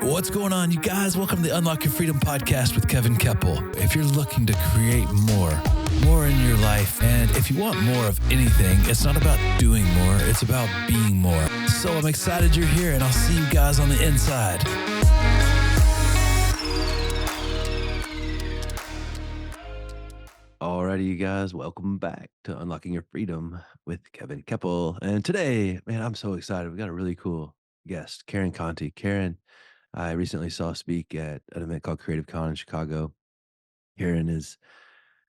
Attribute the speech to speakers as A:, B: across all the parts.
A: What's going on, you guys? Welcome to the Unlock Your Freedom podcast with Kevin Keppel. If you're looking to create more in your life, and if you want more of anything, it's not about doing more, it's about being more. So I'm excited you're here, and I'll see you guys on the inside.
B: Alrighty, you guys, welcome back to Unlocking Your Freedom with Kevin Keppel. And today, man, I'm so excited. We got a really cool guest, Karen Conti. Karen, I recently saw speak at an event called Creative Con in Chicago. Karen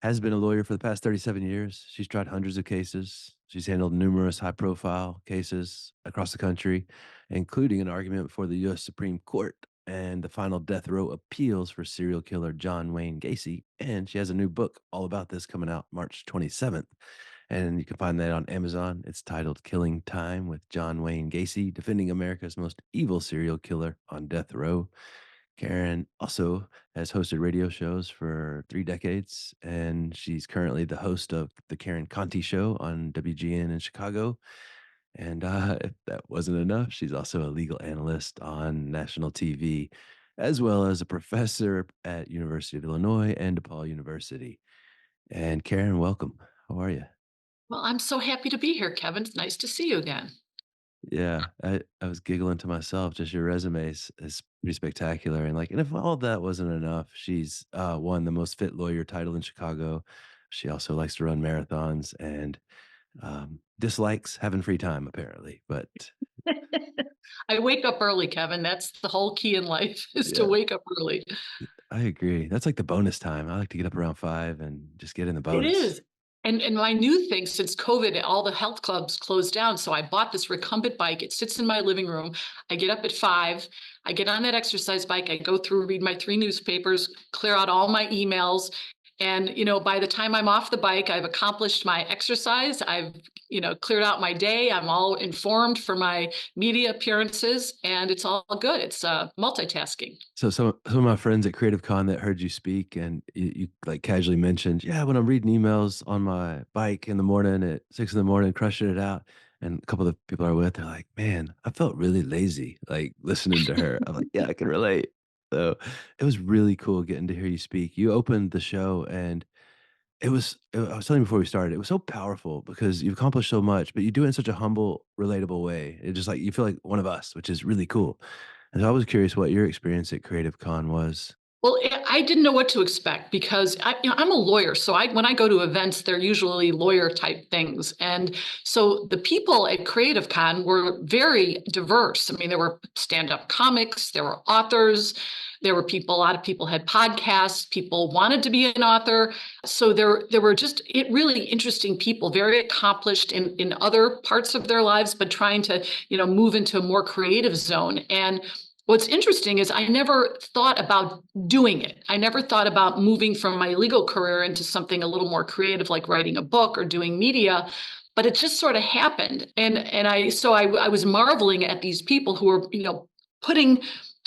B: has been a lawyer for the past 37 years. She's tried hundreds of cases. She's handled numerous high-profile cases across the country, including an argument before the U.S. Supreme Court and the final death row appeals for serial killer John Wayne Gacy. And she has a new book all about this coming out March 27th. And you can find that on Amazon. It's titled Killing Time with John Wayne Gacy, Defending America's Most Evil Serial Killer on Death Row. Karen also has hosted radio shows for 3 decades, and she's currently the host of the Karen Conti Show on WGN in Chicago. And if that wasn't enough, she's also a legal analyst on national TV, as well as a professor at University of Illinois and DePaul University. And Karen, welcome. How are you?
C: Well, I'm so happy to be here, Kevin. It's nice to see you again.
B: Yeah, I was giggling to myself. Just your resume is pretty spectacular, and if all that wasn't enough, she's won the most fit lawyer title in Chicago. She also likes to run marathons and dislikes having free time, apparently. But
C: I wake up early, Kevin. That's the whole key in life is to
B: yeah,
C: wake up early.
B: I agree. That's like the bonus time. I like to get up around 5 and just get in the
C: It
B: bonus.
C: is. And my new thing since COVID, all the health clubs closed down. So I bought this recumbent bike. It sits in my living room. I get up at 5. I get on that exercise bike. I go through, read my 3 newspapers, clear out all my emails. And, by the time I'm off the bike, I've accomplished my exercise. I've, cleared out my day. I'm all informed for my media appearances, and it's all good. It's multitasking.
B: So some of my friends at Creative Con that heard you speak and you like casually mentioned, yeah, when I'm reading emails on my bike in the morning at 6 in the morning, crushing it out. And a couple of the people I with, they're like, man, I felt really lazy, like listening to her. I'm like, yeah, I can relate. So it was really cool getting to hear you speak. You opened the show and I was telling you before we started, it was so powerful because you've accomplished so much, but you do it in such a humble, relatable way. It just like you feel like one of us, which is really cool. And so I was curious what your experience at Creative Con was.
C: Well, I didn't know what to expect because I'm a lawyer. So when I go to events, they're usually lawyer type things. And so the people at Creative Con were very diverse. I mean, there were stand-up comics, there were authors, there were a lot of people had podcasts, people wanted to be an author. So there were just really interesting people, very accomplished in other parts of their lives, but trying to, move into a more creative zone. And what's interesting is I never thought about doing it. I never thought about moving from my legal career into something a little more creative, like writing a book or doing media. But it just sort of happened, and I was marveling at these people who were, putting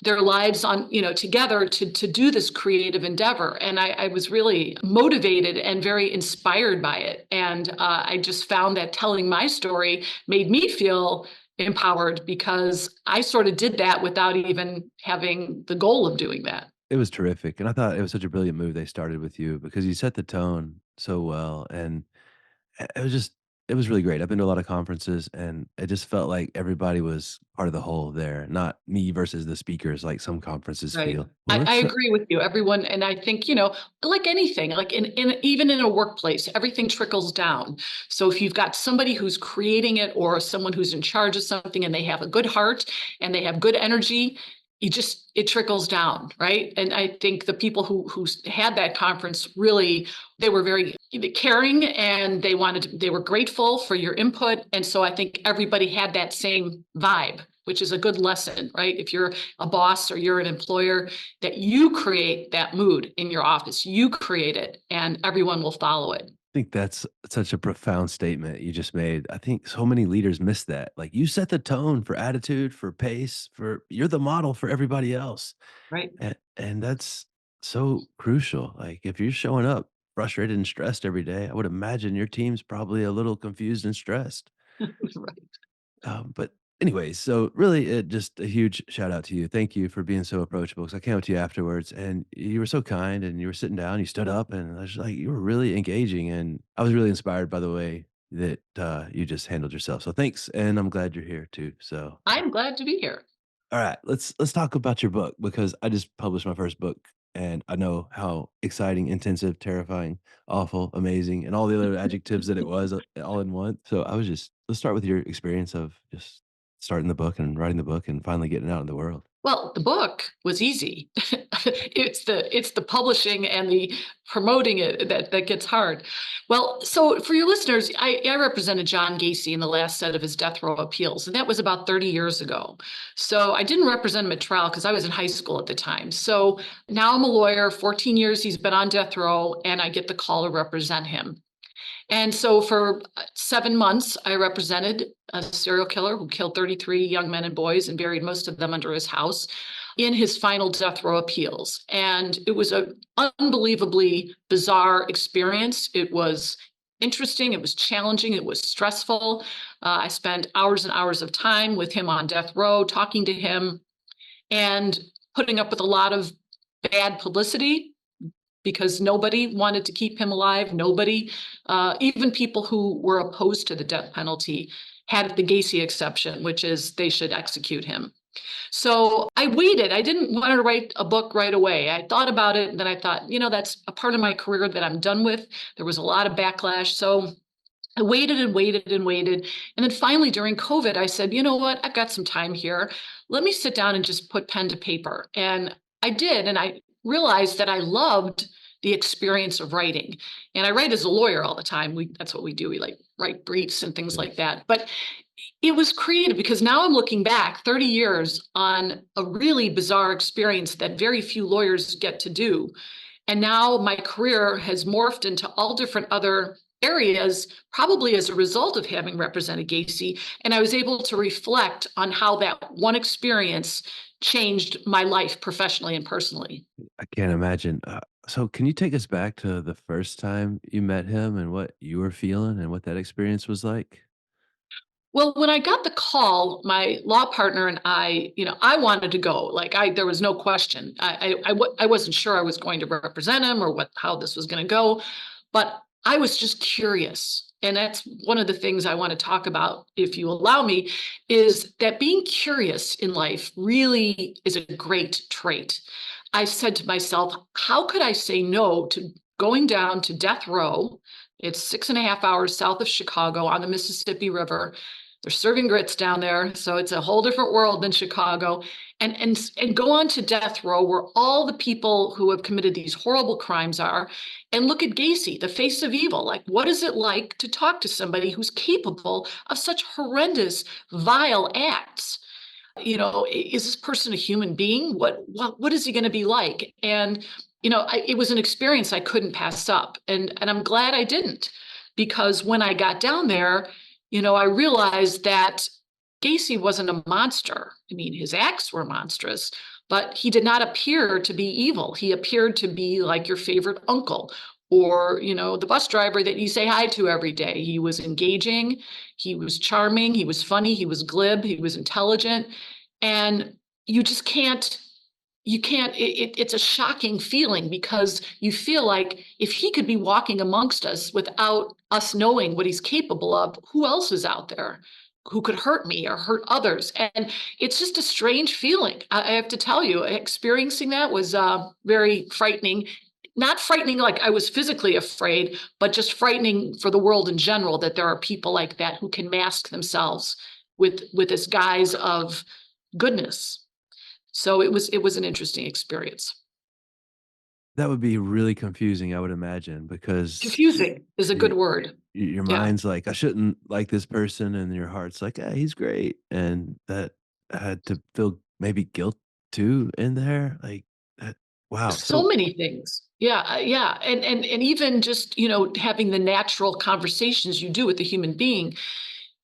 C: their lives on, together to do this creative endeavor, and I was really motivated and very inspired by it. And I just found that telling my story made me feel empowered because I sort of did that without even having the goal of doing that.
B: It was terrific. And I thought it was such a brilliant move they started with you because you set the tone so well. And it was just it was really great. I've been to a lot of conferences, and it just felt like everybody was part of the whole there, not me versus the speakers like some conferences
C: Right.
B: feel. Well,
C: I
B: let's
C: agree with you. Everyone, and I think, like anything, like in even in a workplace, everything trickles down. So if you've got somebody who's creating it or someone who's in charge of something and they have a good heart and they have good energy, it trickles down, right? And I think the people who had that conference really, they were very caring, and they were grateful for your input. And so I think everybody had that same vibe, which is a good lesson, right? If you're a boss or you're an employer, that you create that mood in your office, you create it, and everyone will follow it.
B: think that's such a profound statement you just made. I think so many leaders miss that. Like you set the tone for attitude, for pace, for you're the model for everybody else.
C: Right.
B: And that's so crucial. Like if you're showing up frustrated and stressed every day, I would imagine your team's probably a little confused and stressed.
C: Right.
B: But anyways, so really, just a huge shout out to you. Thank you for being so approachable. Because I came up to you afterwards, and you were so kind, and you were sitting down, you stood up, and I was like, you were really engaging, and I was really inspired by the way that you just handled yourself. So thanks, and I'm glad you're here too. So
C: I'm glad to be here.
B: all right, let's talk about your book because I just published my first book, and I know how exciting, intensive, terrifying, awful, amazing, and all the other adjectives that it was all in one. So I was just let's start with your experience of just starting the book and writing the book and finally getting it out in the world.
C: Well, the book was easy. It's the publishing and the promoting it that gets hard. Well, so for your listeners, I represented John Gacy in the last set of his death row appeals, and that was about 30 years ago. So I didn't represent him at trial because I was in high school at the time. So now I'm a lawyer. 14 years he's been on death row, and I get the call to represent him. And so for 7 months, I represented a serial killer who killed 33 young men and boys and buried most of them under his house in his final death row appeals. And it was an unbelievably bizarre experience. It was interesting, it was challenging, it was stressful. I spent hours and hours of time with him on death row, talking to him and putting up with a lot of bad publicity because nobody wanted to keep him alive. Nobody, even people who were opposed to the death penalty, had the Gacy exception, which is they should execute him. So I waited. I didn't want to write a book right away. I thought about it, and then I thought, that's a part of my career that I'm done with. There was a lot of backlash. So I waited and waited and waited. And then finally, during COVID, I said, you know what? I've got some time here. Let me sit down and just put pen to paper. And I did. And I realized that I loved the experience of writing. And I write as a lawyer all the time. That's what we do. We write briefs and things like that. But it was creative because now I'm looking back 30 years on a really bizarre experience that very few lawyers get to do. And now my career has morphed into all different other areas, probably as a result of having represented Gacy. And I was able to reflect on how that one experience changed my life professionally and personally.
B: I can't imagine. So can you take us back to the first time you met him and what you were feeling and what that experience was like?
C: Well, when I got the call, my law partner and I wanted to go. There was no question. I wasn't sure I was going to represent him or how this was going to go, but I was just curious. And that's one of the things I want to talk about, if you allow me, is that being curious in life really is a great trait. I said to myself, how could I say no to going down to death row? It's 6.5 hours south of Chicago on the Mississippi River. They're serving grits down there, so it's a whole different world than Chicago. And go on to death row where all the people who have committed these horrible crimes are, and look at Gacy, the face of evil. Like, what is it like to talk to somebody who's capable of such horrendous, vile acts? Is this person a human being? What is he going to be like? And it was an experience I couldn't pass up, and I'm glad I didn't, because when I got down there, I realized that Gacy wasn't a monster. I mean, his acts were monstrous, but he did not appear to be evil. He appeared to be like your favorite uncle or, the bus driver that you say hi to every day. He was engaging, he was charming, he was funny, he was glib, he was intelligent. And you just can't it's a shocking feeling because you feel like if he could be walking amongst us without us knowing what he's capable of, who else is out there who could hurt me or hurt others? And it's just a strange feeling. I have to tell you, experiencing that was very frightening. Not frightening like I was physically afraid, but just frightening for the world in general, that there are people like that who can mask themselves with this guise of goodness. So it was an interesting experience.
B: That would be really confusing, I would imagine, because
C: Confusing is a
B: y
C: good word.
B: your
C: Yeah.
B: mind's like, "I shouldn't like this person," and your heart's like, "Yeah, he's great," and that had to feel maybe guilt too in there, like, that wow,
C: So
B: so
C: many things. Yeah, yeah. And even just, having the natural conversations you do with a human being,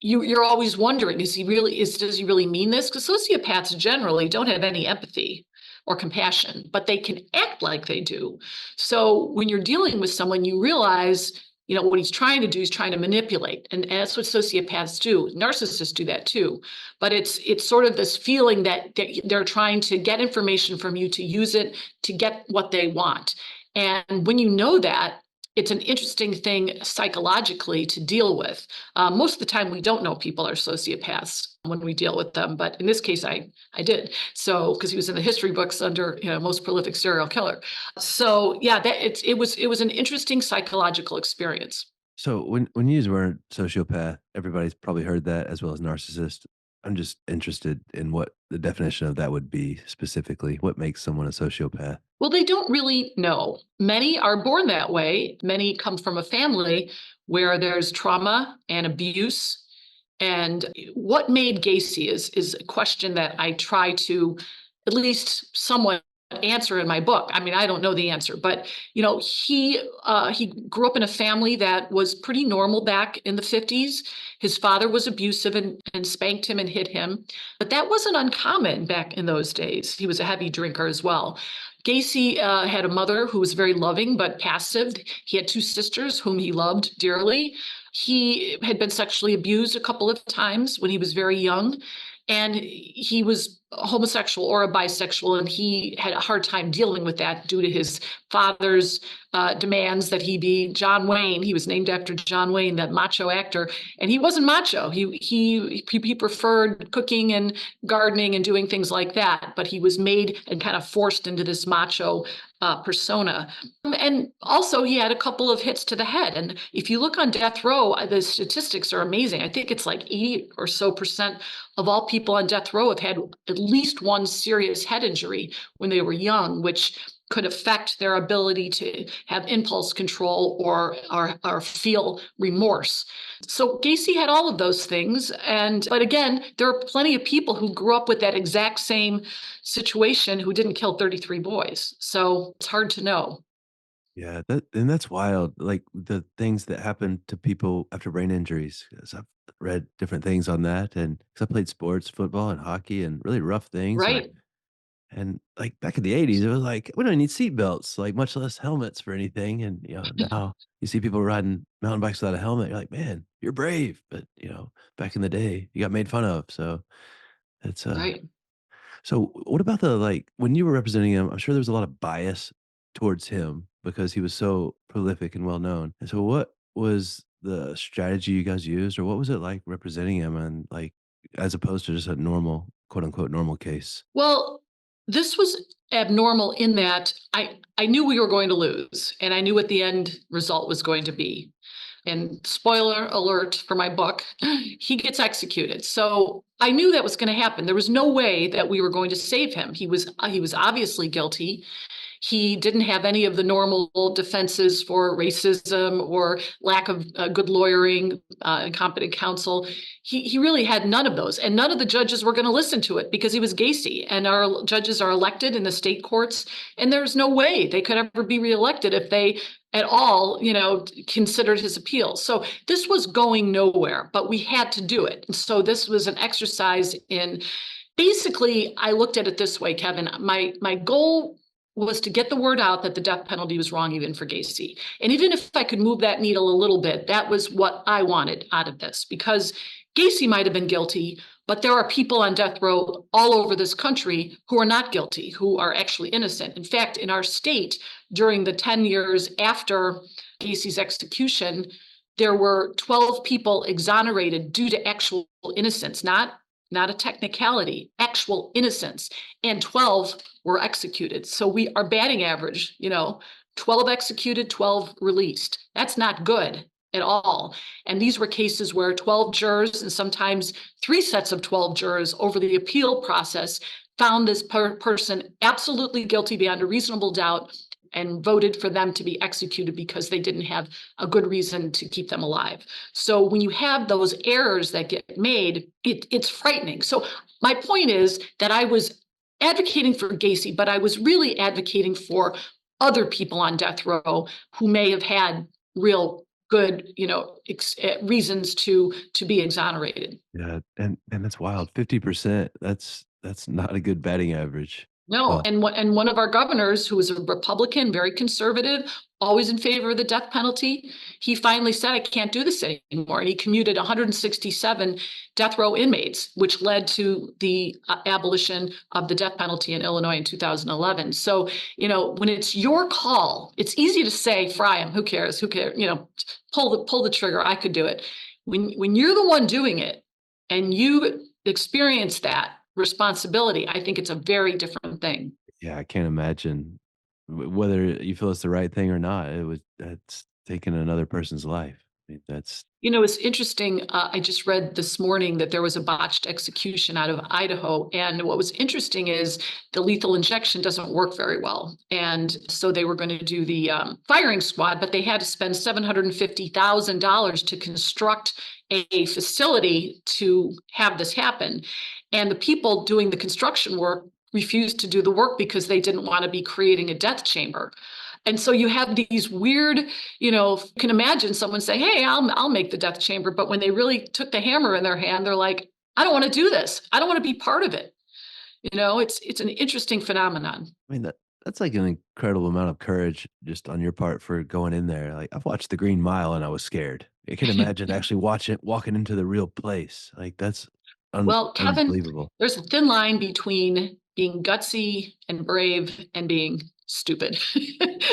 C: you're always wondering, does he really mean this? Because sociopaths generally don't have any empathy or compassion, but they can act like they do. So when you're dealing with someone, you realize what he's trying to do is trying to manipulate. And that's what sociopaths do. Narcissists do that too. But it's sort of this feeling that they're trying to get information from you to use it to get what they want. And when you know that, it's an interesting thing psychologically to deal with. Most of the time, we don't know people are sociopaths when we deal with them, but in this case, I did. So because he was in the history books under most prolific serial killer. So yeah, it was an interesting psychological experience.
B: So when you use the word sociopath, everybody's probably heard that as well as narcissist. I'm just interested in what the definition of that would be specifically. What makes someone a sociopath?
C: Well, they don't really know. Many are born that way. Many come from a family where there's trauma and abuse. And what made Gacy is a question that I try to at least somewhat answer in my book. I mean, I don't know the answer, but he grew up in a family that was pretty normal back in the 50s. His father was abusive and spanked him and hit him, but that wasn't uncommon back in those days. He was a heavy drinker as well. Gacy had a mother who was very loving but passive. He had two sisters whom he loved dearly. He had been sexually abused a couple of times when he was very young, and he was homosexual or a bisexual, and he had a hard time dealing with that due to his father's demands that he be John Wayne. He was named after John Wayne, that macho actor, and he wasn't macho. He preferred cooking and gardening and doing things like that, but he was made and kind of forced into this macho persona. And also, he had a couple of hits to the head. And if you look on death row, the statistics are amazing. I think it's like 80 or so percent of all people on death row have had at least one serious head injury when they were young, which could affect their ability to have impulse control or feel remorse. So Gacy had all of those things. But again, there are plenty of people who grew up with that exact same situation who didn't kill 33 boys. So it's hard to know.
B: Yeah, that's wild. Like the things that happen to people after brain injuries. 'Cause I've read different things on that, and because I played sports, football and hockey, and really rough things.
C: Right.
B: And like back in the '80s, it was like we don't need seat belts, like much less helmets for anything. And now you see people riding mountain bikes without a helmet. You're like, man, you're brave. But back in the day, you got made fun of. So it's
C: Right.
B: so what about the like when you were representing him, I'm sure there was a lot of bias towards him because he was so prolific and well known. And so what was the strategy you guys used, or what was it like representing him and like as opposed to just a normal, quote unquote normal case?
C: Well, this was abnormal in that I knew we were going to lose, and I knew what the end result was going to be. And spoiler alert for my book, he gets executed. So I knew that was going to happen. There was no way that we were going to save him. He was obviously guilty. He didn't have any of the normal defenses for racism or lack of good lawyering, and competent counsel. He really had none of those. And none of the judges were going to listen to it because he was Gacy. And our judges are elected in the state courts. And there's no way they could ever be reelected if they at all, considered his appeals. So this was going nowhere, but we had to do it. And so this was an exercise in basically, I looked at it this way, Kevin. My goal was to get the word out that the death penalty was wrong even for Gacy. And even if I could move that needle a little bit, that was what I wanted out of this, because Gacy might have been guilty, but there are people on death row all over this country who are not guilty, who are actually innocent. In fact, in our state, during the 10 years after Gacy's execution, there were 12 people exonerated due to actual innocence, not a technicality, actual innocence, and 12 were executed. So our batting average, 12 executed, 12 released. That's not good at all. And these were cases where 12 jurors and sometimes three sets of 12 jurors over the appeal process found this person absolutely guilty beyond a reasonable doubt and voted for them to be executed because they didn't have a good reason to keep them alive. So when you have those errors that get made, it's frightening. So my point is that I was advocating for Gacy, but I was really advocating for other people on death row who may have had real good, reasons to be exonerated.
B: Yeah, and that's wild. 50%. That's not a good batting average.
C: No,
B: Well,
C: and one of our governors, who was a Republican, very conservative, always in favor of the death penalty, he finally said, I can't do this anymore. And he commuted 167 death row inmates, which led to the abolition of the death penalty in Illinois in 2011. So, when it's your call, it's easy to say, fry him, who cares? Who cares? Pull the trigger. I could do it. When you're the one doing it and you experience that responsibility, I think it's a very different thing.
B: yeah, I can't imagine whether you feel it's the right thing or not. That's taking another person's life. I mean, that's
C: It's interesting. I just read this morning that there was a botched execution out of Idaho. And what was interesting is the lethal injection doesn't work very well. And so they were going to do the firing squad, but they had to spend $750,000 to construct a facility to have this happen. And the people doing the construction work refused to do the work because they didn't want to be creating a death chamber. And so you have these weird, you can imagine someone saying, hey, I'll make the death chamber. But when they really took the hammer in their hand, they're like, I don't want to do this. I don't want to be part of it. It's an interesting phenomenon.
B: I mean, that's like an incredible amount of courage just on your part for going in there. Like, I've watched The Green Mile and I was scared. I can imagine actually walking into the real place. Like, that's
C: Well, Kevin,
B: unbelievable.
C: there's a thin line between being gutsy and brave and being stupid.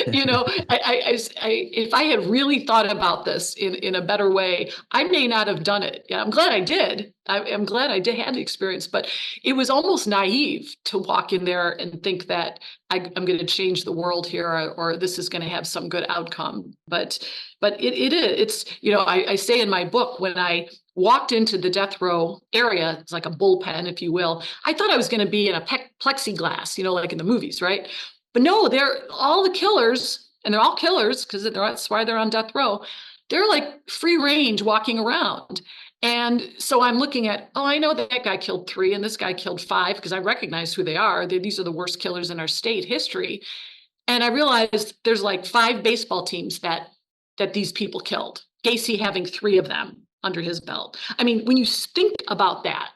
C: If I had really thought about this in a better way, I may not have done it. Yeah, I'm glad I did. I'm glad I did had the experience, but it was almost naive to walk in there and think that I'm going to change the world here, or this is going to have some good outcome. But it is. I say in my book, when I walked into the death row area, it's like a bullpen, if you will. I thought I was going to be in a plexiglass, like in the movies, right? But no, they're all the killers, and they're all killers because that's why they're on death row. They're like free range walking around. And so I'm looking at, I know that guy killed 3 and this guy killed 5 because I recognize who they are. These are the worst killers in our state history. And I realized there's like 5 baseball teams that these people killed. Gacy having 3 of them under his belt. I mean, when you think about that,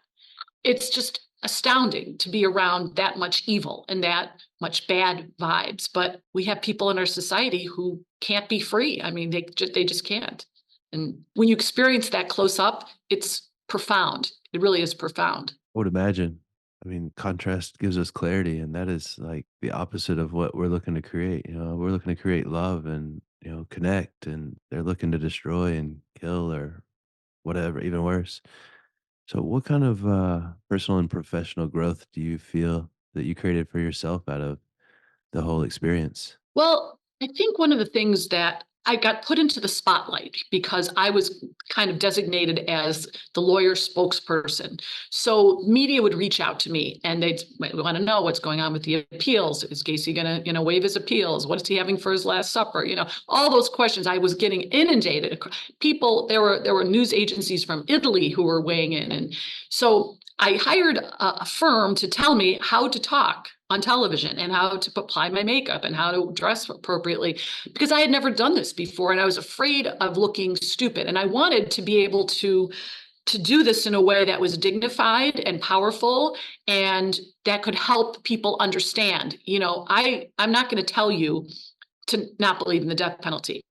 C: it's just astounding to be around that much evil and that much bad vibes. But we have people in our society who can't be free. I mean, they just can't. And when you experience that close up, it's profound. It really is profound.
B: I would imagine. I mean, contrast gives us clarity, and that is like the opposite of what we're looking to create. We're looking to create love and, connect, and they're looking to destroy and kill or whatever, even worse. So, what kind of personal and professional growth do you feel that you created for yourself out of the whole experience?
C: Well, I think one of the things that I got put into the spotlight because I was kind of designated as the lawyer spokesperson. So media would reach out to me and they'd want to know what's going on with the appeals. Is Gacy going to, waive his appeals? What is he having for his last supper? All those questions. I was getting inundated. People, there were news agencies from Italy who were weighing in. And so I hired a firm to tell me how to talk on television and how to apply my makeup and how to dress appropriately, because I had never done this before and I was afraid of looking stupid. And I wanted to be able to do this in a way that was dignified and powerful and that could help people understand. I'm not going to tell you to not believe in the death penalty.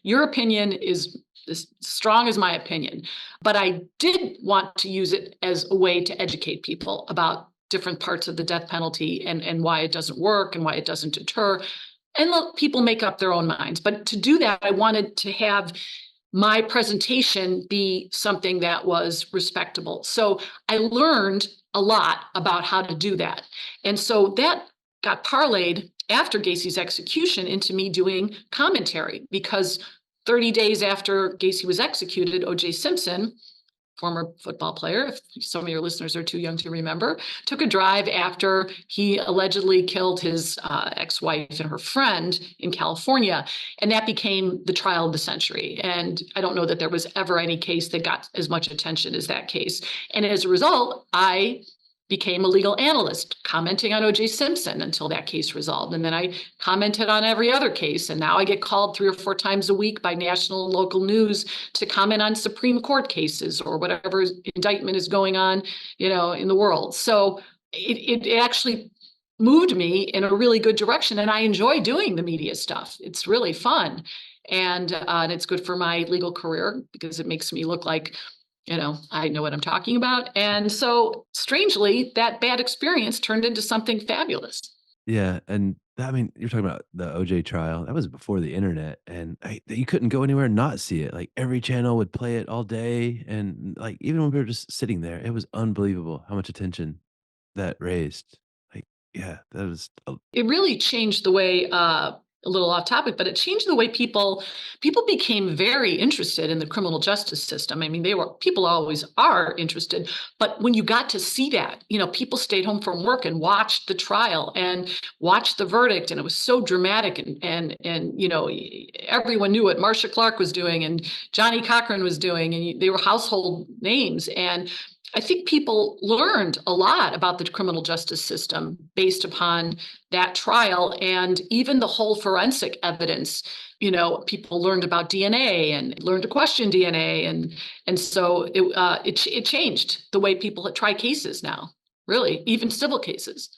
C: Your opinion is as strong as my opinion, but I did want to use it as a way to educate people about different parts of the death penalty and why it doesn't work and why it doesn't deter, and let people make up their own minds. But to do that, I wanted to have my presentation be something that was respectable. So I learned a lot about how to do that. And so that got parlayed after Gacy's execution into me doing commentary, because 30 days after Gacy was executed, O.J. Simpson, former football player, if some of your listeners are too young to remember, took a drive after he allegedly killed his ex-wife and her friend in California. And that became the trial of the century. And I don't know that there was ever any case that got as much attention as that case. And as a result, I became a legal analyst commenting on O.J. Simpson until that case resolved. And then I commented on every other case. And now I get called 3 or 4 times a week by national and local news to comment on Supreme Court cases or whatever indictment is going on, in the world. So it actually moved me in a really good direction. And I enjoy doing the media stuff. It's really fun. And it's good for my legal career because it makes me look like, I know what I'm talking about. And so strangely, that bad experience turned into something fabulous.
B: Yeah, and I mean, you're talking about the OJ trial. That was before the internet, and you couldn't go anywhere and not see it. Like every channel would play it all day, and like even when we were just sitting there, it was unbelievable how much attention that raised. Like, yeah, that was
C: It really changed the way, a little off topic, but it changed the way people became very interested in the criminal justice system. I mean, people always are interested, but when you got to see that, people stayed home from work and watched the trial and watched the verdict, and it was so dramatic, and everyone knew what Marcia Clark was doing and Johnny Cochran was doing, and they were household names. And I think people learned a lot about the criminal justice system based upon that trial, and even the whole forensic evidence. People learned about DNA and learned to question DNA, and so it changed the way people try cases now. Really, even civil cases.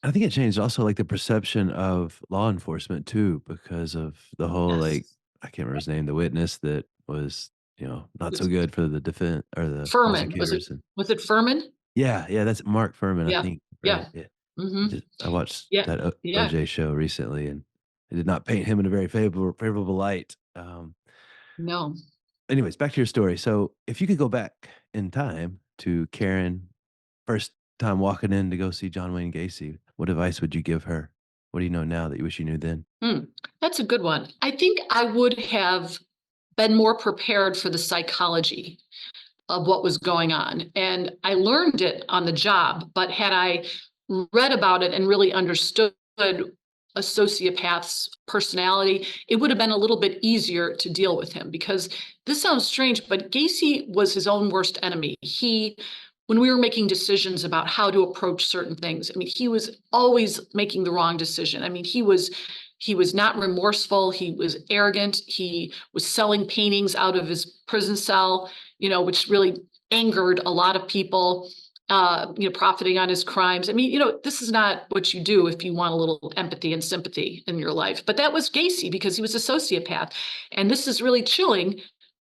B: I think it changed also like the perception of law enforcement too, because of the whole like
C: Yes,
B: I can't remember his name, the witness that was, not so
C: was
B: good for the defense or the
C: Furman. Was it?
B: prosecutors and
C: Was it Furman?
B: yeah, that's Mark Furman, I
C: Yeah,
B: think, right?
C: yeah,
B: Yeah.
C: hmm
B: I watched
C: yeah,
B: that
C: yeah.
B: OJ show recently, and it did not paint him in a very favorable light.
C: No.
B: Anyways, back to your story. So, if you could go back in time to Karen, first time walking in to go see John Wayne Gacy, what advice would you give her? What do you know now that you wish you knew then?
C: Hmm, that's a good one. I think I would have been more prepared for the psychology of what was going on. And I learned it on the job, but had I read about it and really understood a sociopath's personality, it would have been a little bit easier to deal with him, because this sounds strange, but Gacy was his own worst enemy. When we were making decisions about how to approach certain things, I mean, he was always making the wrong decision. I mean, he was not remorseful. He was arrogant. He was selling paintings out of his prison cell, which really angered a lot of people, profiting on his crimes. I mean, this is not what you do if you want a little empathy and sympathy in your life. But that was Gacy because he was a sociopath. And this is really chilling.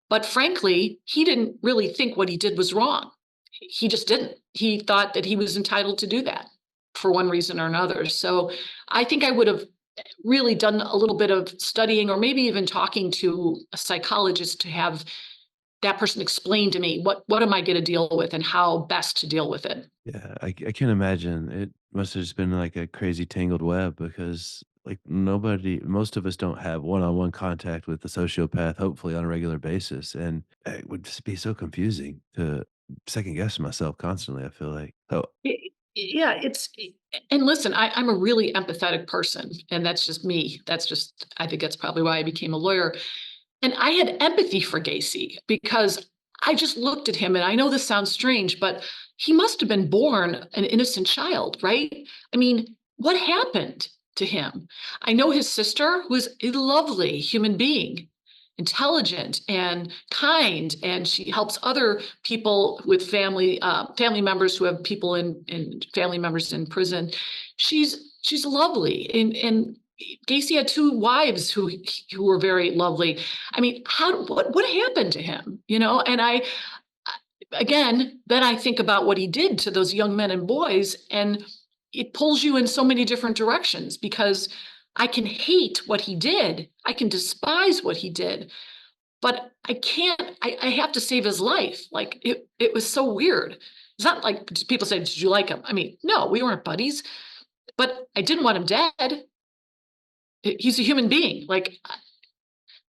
C: But frankly, he didn't really think what he did was wrong. He just didn't. He thought that he was entitled to do that for one reason or another. So I think I would have really done a little bit of studying, or maybe even talking to a psychologist to have that person explain to me what am I going to deal with and how best to deal with it.
B: Yeah, I can imagine. It must have just been like a crazy tangled web because like most of us don't have one-on-one contact with the sociopath, hopefully on a regular basis. And it would just be so confusing to second guess myself constantly, I feel like. So
C: Yeah, and listen, I'm a really empathetic person, and that's just me. I think that's probably why I became a lawyer. And I had empathy for Gacy because I just looked at him, and I know this sounds strange, but he must have been born an innocent child, right? I mean, what happened to him? I know his sister was a lovely human being, intelligent and kind, and she helps other people with family members who have people in family members in prison. She's lovely, and Gacy had two wives who were very lovely. I mean, what happened to him? And again, then I think about what he did to those young men and boys, and it pulls you in so many different directions, because I can hate what he did, I can despise what he did, but I can't. I have to save his life. Like it was so weird. It's not like people say, "Did you like him?" I mean, no, we weren't buddies, but I didn't want him dead. He's a human being. Like,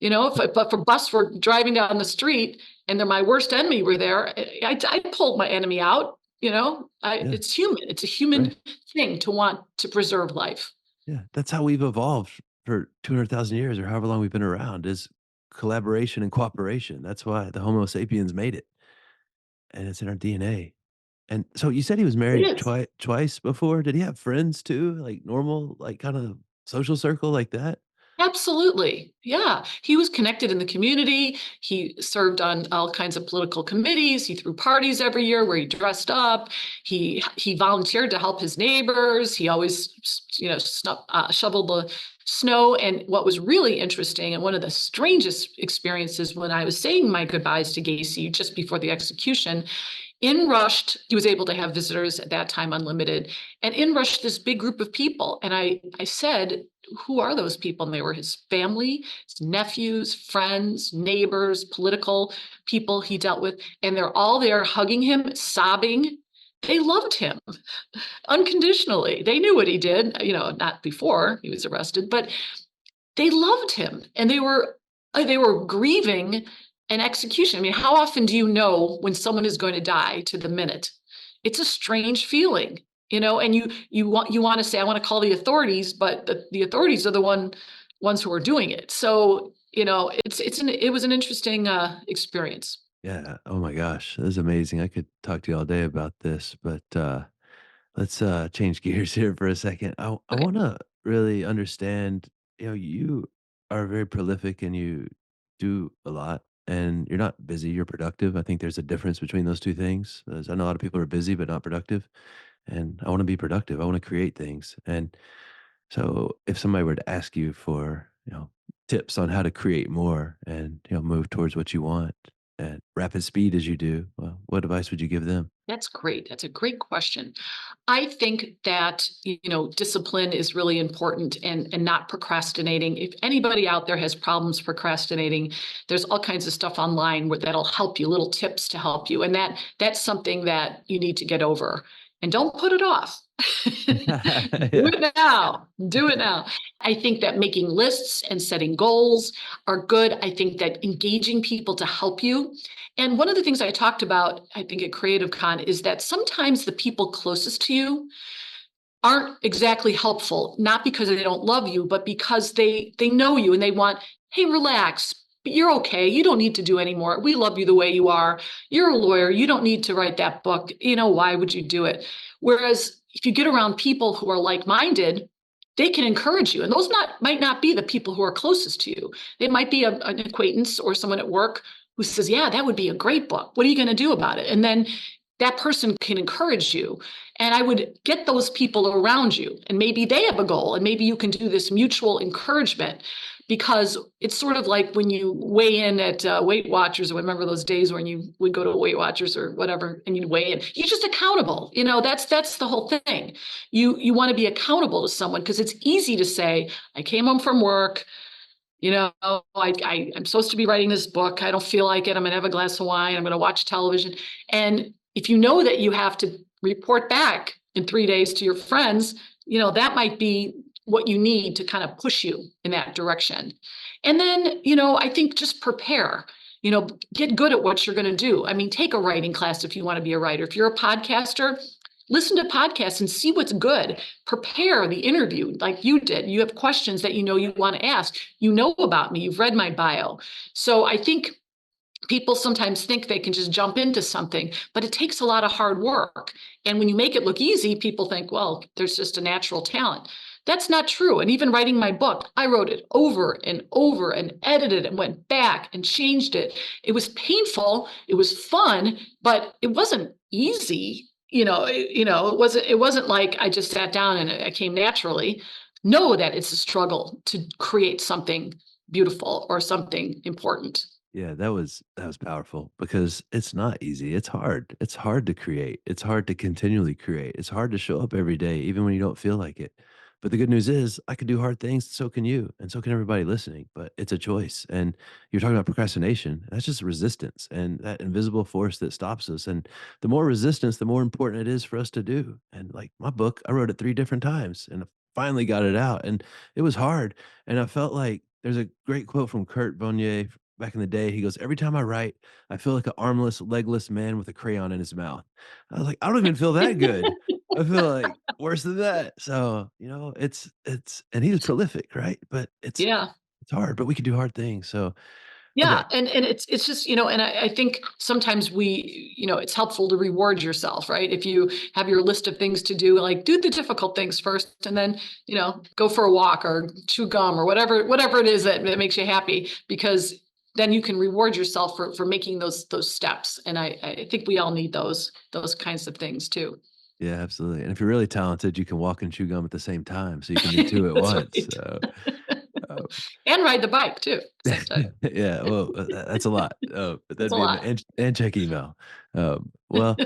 C: if a bus were driving down the street and then my worst enemy were there, I'd pull my enemy out.
B: yeah,
C: It's human. It's a
B: right.
C: human thing to want to preserve life.
B: Yeah, that's how we've evolved for 200,000 years or however long we've been around is collaboration and cooperation. That's why the Homo sapiens made it, and it's in our DNA. And so you said he was
C: It
B: married
C: is.
B: twice before. Did he have friends too? Like normal, like kind of social circle like that?
C: Absolutely. Yeah. He was connected in the community. He served on all kinds of political committees. He threw parties every year where he dressed up. He volunteered to help his neighbors. He always, shoveled the snow. And what was really interesting and one of the strangest experiences when I was saying my goodbyes to Gacy just before the execution, in rushed, he was able to have visitors at that time unlimited, and in rushed this big group of people. And I said, who are those people? And they were his family, his nephews, friends, neighbors, political people he dealt with. And they're all there hugging him, sobbing. They loved him unconditionally. They knew what he did, not before he was arrested, but they loved him, and they were grieving an execution. I mean, how often do you know when someone is going to die to the minute? It's a strange feeling, and you want to say, I want to call the authorities, but the authorities are the ones who are doing it. So, it was an interesting experience.
B: Yeah. Oh my gosh, this is amazing. I could talk to you all day about this, but let's change gears here for a second. I
C: Okay.
B: want to really understand, you are very prolific and you do a lot and you're not busy, you're productive. I think there's a difference between those two things. As I know a lot of people are busy but not productive, and I want to be productive. I want to create things. And so if somebody were to ask you for, tips on how to create more and, move towards what you want at rapid speed as you do, well, what advice would you give them?
C: That's great. That's a great question. I think that discipline is really important, and not procrastinating. If anybody out there has problems procrastinating, there's all kinds of stuff online that'll help you, little tips to help you, and that's something that you need to get over. And don't put it off. Do
B: Yeah.
C: it now. Do it now. I think that making lists and setting goals are good. I think that engaging people to help you. And one of the things I talked about, I think at Creative Con, is that sometimes the people closest to you aren't exactly helpful, not because they don't love you, but because they know you and they want, hey, relax. But you're okay. You don't need to do anymore. We love you the way you are. You're a lawyer. You don't need to write that book. Why would you do it? Whereas if you get around people who are like-minded, they can encourage you. And those might not be the people who are closest to you. They might be an acquaintance or someone at work who says, yeah, that would be a great book. What are you going to do about it? And then that person can encourage you. And I would get those people around you, and maybe they have a goal, and maybe you can do this mutual encouragement, because it's sort of like when you weigh in at Weight Watchers. I remember those days when you would go to Weight Watchers or whatever, and you'd weigh in. You're just accountable. That's the whole thing. You want to be accountable to someone, because it's easy to say, I came home from work. I'm supposed to be writing this book. I don't feel like it. I'm going to have a glass of wine. I'm going to watch television. And if you know that you have to report back in 3 days to your friends, that might be what you need to kind of push you in that direction. And then, I think just prepare. Get good at what you're going to do. I mean, take a writing class if you want to be a writer. If you're a podcaster, listen to podcasts and see what's good. Prepare the interview like you did. You have questions that you want to ask. You know about me. You've read my bio. So I think people sometimes think they can just jump into something, but it takes a lot of hard work. And when you make it look easy, people think, well, there's just a natural talent. That's not true. And even writing my book, I wrote it over and over and edited and went back and changed it. It was painful. It was fun, but it wasn't easy. It wasn't like I just sat down and it came naturally. Know that it's a struggle to create something beautiful or something important.
B: Yeah, that was powerful because it's not easy. It's hard. It's hard to create. It's hard to continually create. It's hard to show up every day, even when you don't feel like it. But the good news is, I can do hard things. So can you, and so can everybody listening. But it's a choice. And you're talking about procrastination. That's just resistance and that invisible force that stops us. And the more resistance, the more important it is for us to do. And like my book, I wrote it 3 different times, and I finally got it out. And it was hard. And I felt like there's a great quote from Kurt Vonnegut back in the day. He goes, "Every time I write, I feel like an armless, legless man with a crayon in his mouth." I was like, "I don't even feel that good. I feel like worse than that." So, it's and he's prolific, right? But it's
C: Yeah.
B: it's hard, but we can do hard things. So,
C: Yeah.
B: Okay.
C: And it's just, and I think sometimes it's helpful to reward yourself, right? If you have your list of things to do, like do the difficult things first and then, go for a walk or chew gum or whatever it is that makes you happy, because then you can reward yourself for making those steps. And I think we all need those kinds of things too.
B: Yeah, absolutely. And if you're really talented, you can walk and chew gum at the same time, so you can do 2 at
C: That's
B: once.
C: right.
B: So, uh,
C: And ride the bike too, same time.
B: yeah, well, that's a lot. But
C: That's
B: that'd
C: a
B: be
C: lot.
B: and check email. Well,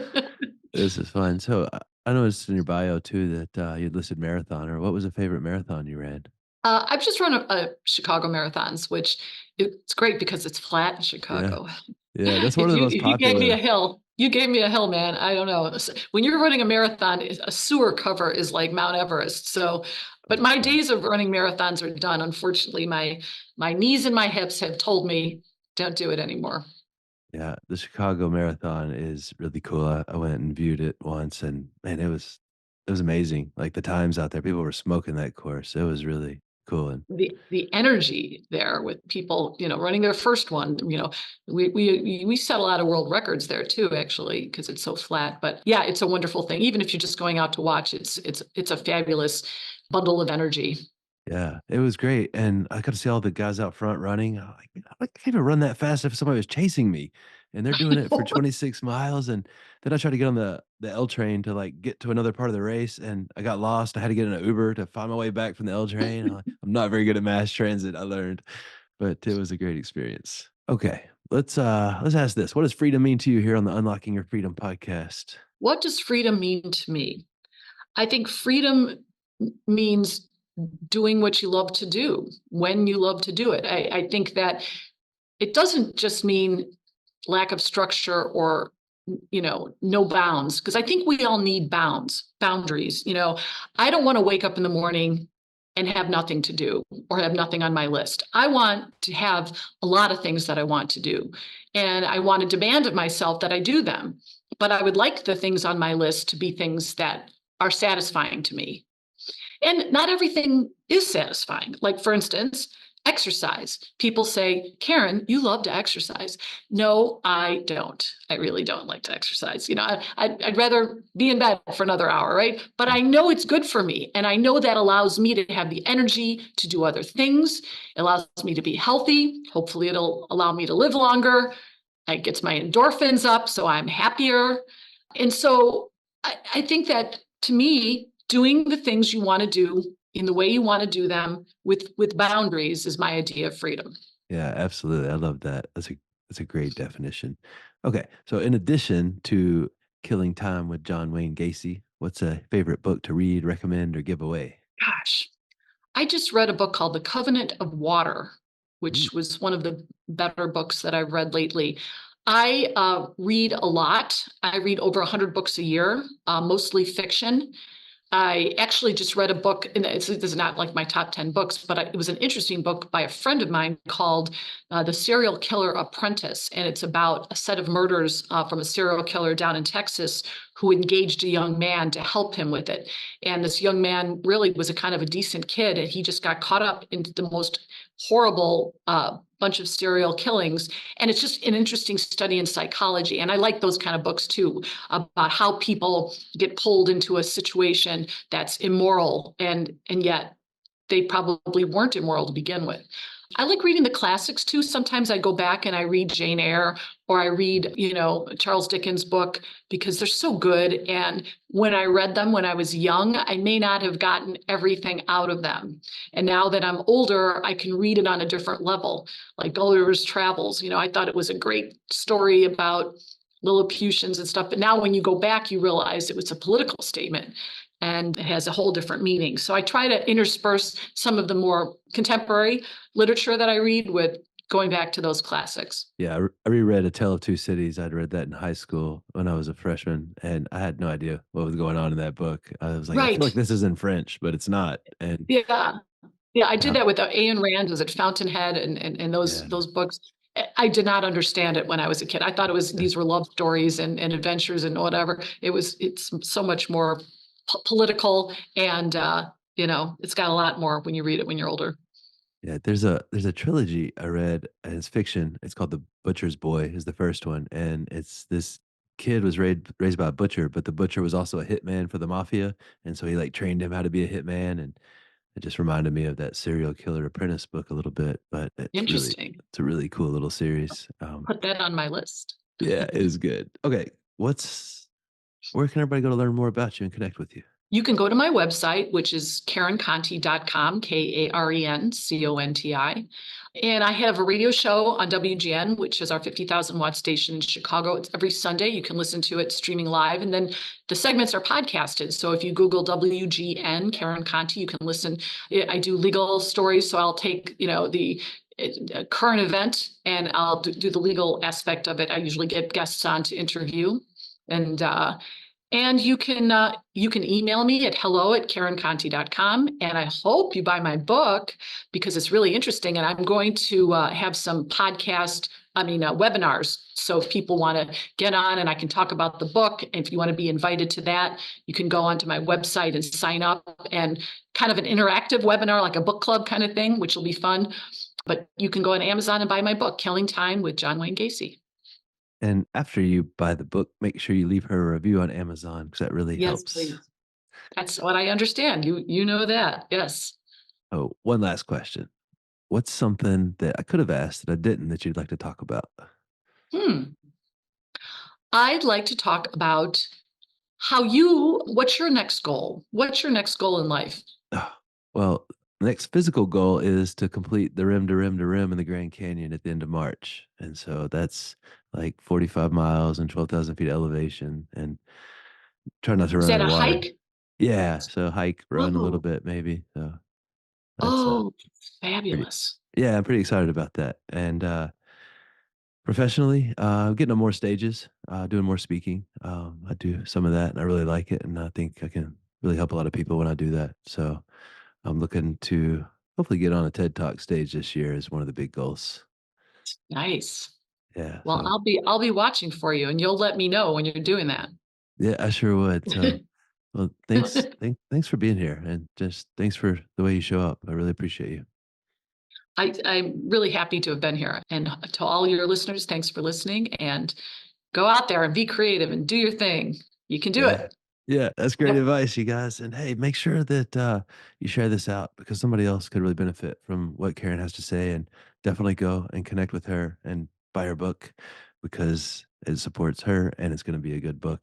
B: this is fun. So, I noticed in your bio too that, you'd listed marathoner. What was a favorite marathon you ran?
C: I've just run a Chicago marathons, which it's great because it's flat in
B: Yeah.
C: Chicago.
B: Yeah, that's one of
C: If
B: the
C: you
B: most
C: if you gave me a
B: popular.
C: hill, you gave me a hill, man. I don't know. When you're running a marathon, a sewer cover is like Mount Everest. So, but
B: Oh,
C: my
B: gosh.
C: days of running marathons are done. Unfortunately, my knees and my hips have told me don't do it anymore.
B: Yeah, the Chicago Marathon is really cool. I went and viewed it once, and man, it was amazing. Like the times out there, people were smoking that course. It was really cool. And
C: The energy there with people, running their first one, we set a lot of world records there too, actually, because it's so flat. But yeah, it's a wonderful thing. Even if you're just going out to watch, it's a fabulous bundle of energy.
B: yeah, it was great. And I got to see all the guys out front running. I'm like, I can't even run that fast if somebody was chasing me. And they're doing it for 26 miles. And then I tried to get on the L train to like get to another part of the race, and I got lost. I had to get in an Uber to find my way back from the L train. I'm not very good at mass transit, I learned, but it was a great experience. Okay, let's ask this. What does freedom mean to you here on the Unlocking Your Freedom podcast?
C: What does freedom mean to me? I think freedom means doing what you love to do when you love to do it. I think that it doesn't just mean lack of structure or no bounds, because I think we all need boundaries. I don't want to wake up in the morning and have nothing to do or have nothing on my list. I want to have a lot of things that I want to do, and I want to demand of myself that I do them, but I would like the things on my list to be things that are satisfying to me. And not everything is satisfying. Like, for instance, exercise. People say, Karen, you love to exercise. No, I don't. I really don't like to exercise. I'd rather be in bed for another hour, right? But I know it's good for me. And I know that allows me to have the energy to do other things. It allows me to be healthy. Hopefully, it'll allow me to live longer. It gets my endorphins up, so I'm happier. And so I think that, to me, doing the things you want to do in the way you want to do them with boundaries is my idea of freedom.
B: Yeah, absolutely. I love that. That's a great definition. Okay, so in addition to Killing Time with John Wayne Gacy, what's a favorite book to read, recommend, or give away?
C: Gosh, I just read a book called The Covenant of Water,
B: Ooh,
C: which was one of the better books that I've read lately. I read a lot. I read over 100 books a year, mostly fiction. I actually just read a book, and this is not like my top 10 books, but it was an interesting book by a friend of mine called The Serial Killer Apprentice. And it's about a set of murders from a serial killer down in Texas who engaged a young man to help him with it. And this young man really was a kind of a decent kid, and he just got caught up in the most horrible bunch of serial killings. And it's just an interesting study in psychology. And I like those kind of books too, about how people get pulled into a situation that's immoral, and yet they probably weren't immoral to begin with. I like reading the classics too. Sometimes I go back and I read Jane Eyre, or I read, Charles Dickens' book, because they're so good. And when I read them when I was young, I may not have gotten everything out of them. And now that I'm older, I can read it on a different level. Like Gulliver's Travels, I thought it was a great story about Lilliputians and stuff. But now when you go back, you realize it was a political statement and it has a whole different meaning. So I try to intersperse some of the more contemporary literature that I read with going back to those classics.
B: yeah, I reread A Tale of Two Cities. I'd read that in high school when I was a freshman, and I had no idea what was going on in that book. I was like, I feel like
C: Right.
B: this is in French, but it's not. And
C: Yeah. Yeah. I did
B: yeah,
C: that with Ayn Rand. Was it Fountainhead and those
B: yeah,
C: those books? I did not understand it when I was a kid. I thought
B: yeah.
C: these were love stories and adventures and whatever. It's so much more political, and it's got a lot more when you read it when you're older.
B: Yeah, there's a trilogy I read, and it's fiction. It's called The Butcher's Boy is the first one, and it's this kid was raised by a butcher, but the butcher was also a hitman for the mafia, and so he like trained him how to be a hitman, and it just reminded me of that Serial Killer Apprentice book a little bit, but
C: Interesting.
B: it's a really cool little series.
C: Put that on my list.
B: Yeah, it is good. Okay, where can everybody go to learn more about you and connect with you?
C: You can go to my website, which is KarenConti.com, KarenConti. And I have a radio show on WGN, which is our 50,000 watt station in Chicago. It's every Sunday. You can listen to it streaming live. And then the segments are podcasted. So if you Google WGN, Karen Conti, you can listen. I do legal stories. So I'll take, the current event and I'll do the legal aspect of it. I usually get guests on to interview. And you can email me at hello@karenconti.com. And I hope you buy my book because it's really interesting. And I'm going to have some webinars. So if people want to get on and I can talk about the book, and if you want to be invited to that, you can go onto my website and sign up, and kind of an interactive webinar, like a book club kind of thing, which will be fun. But you can go on Amazon and buy my book, Killing Time with John Wayne Gacy.
B: And after you buy the book, make sure you leave her a review on Amazon because that really
C: Yes,
B: helps.
C: please. That's what I understand. You know that. Yes.
B: Oh, one last question. What's something that I could have asked that I didn't that you'd like to talk about?
C: I'd like to talk about what's your next goal? What's your next goal in life?
B: Well, the next physical goal is to complete the rim to rim to rim in the Grand Canyon at the end of March. And so that's like 45 miles and 12,000 feet elevation, and try not to
C: Is
B: run out
C: that
B: of
C: a
B: water.
C: hike?
B: Yeah. So hike, run a little
C: Oh,
B: bit maybe. So that's
C: oh,
B: pretty,
C: fabulous.
B: yeah, I'm pretty excited about that. And professionally, getting on more stages, doing more speaking. I do some of that and I really like it. And I think I can really help a lot of people when I do that. So I'm looking to hopefully get on a TED Talk stage this year is one of the big goals.
C: Nice.
B: Yeah.
C: Well,
B: So
C: I'll be watching for you, and you'll let me know when you're doing that.
B: yeah, I sure would. So well, thanks for being here, and just thanks for the way you show up. I really appreciate you.
C: I'm really happy to have been here. And to all your listeners, thanks for listening, and go out there and be creative and do your thing. You can do
B: Yeah.
C: it.
B: Yeah, that's great
C: Yep.
B: advice, you guys. And hey, make sure that you share this out because somebody else could really benefit from what Karen has to say. And definitely go and connect with her and buy her book because it supports her and it's going to be a good book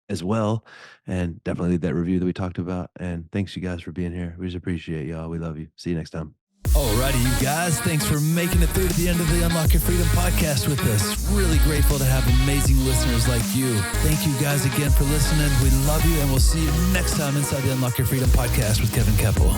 B: as well. And definitely leave that review that we talked about. And thanks, you guys, for being here. We just appreciate y'all. We love you. See you next time.
A: Alrighty, you guys, thanks for making it through to the end of the Unlock Your Freedom podcast with us. Really grateful to have amazing listeners like you. Thank you guys again for listening. We love you, and we'll see you next time inside the Unlock Your Freedom podcast with Kevin Keppel.